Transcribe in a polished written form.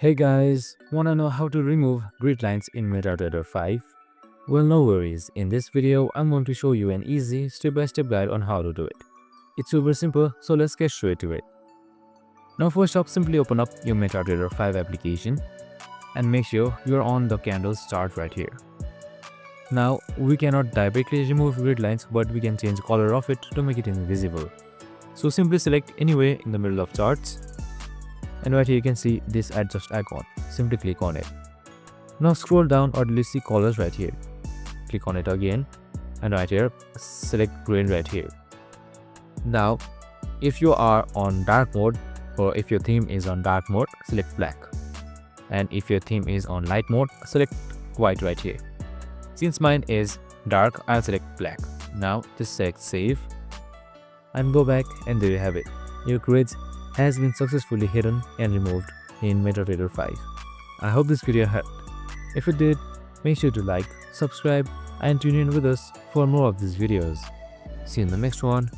Hey guys, wanna know how to remove grid lines in MetaTrader 5? Well, no worries. In this video, I'm going to show you an easy step-by-step guide on how to do it. It's super simple, so let's get straight to it. Now first up, simply open up your MetaTrader 5 application and make sure you're on the candles chart right here. Now, we cannot directly remove grid lines, but we can change color of it to make it invisible. So simply select anywhere in the middle of charts. And right here you can see this adjust icon. Simply click on it. Now scroll down or delete the colors right here. Click on it again and right here select green right here. Now if you are on dark mode or if your theme is on dark mode, select black. And if your theme is on light mode, select white right here. Since mine is dark, I'll select black. Now just select save and go back, and there you have it. Your grids has been successfully hidden and removed in MetaTrader 5. I hope this video helped. If it did, make sure to like, subscribe and tune in with us for more of these videos. See you in the next one.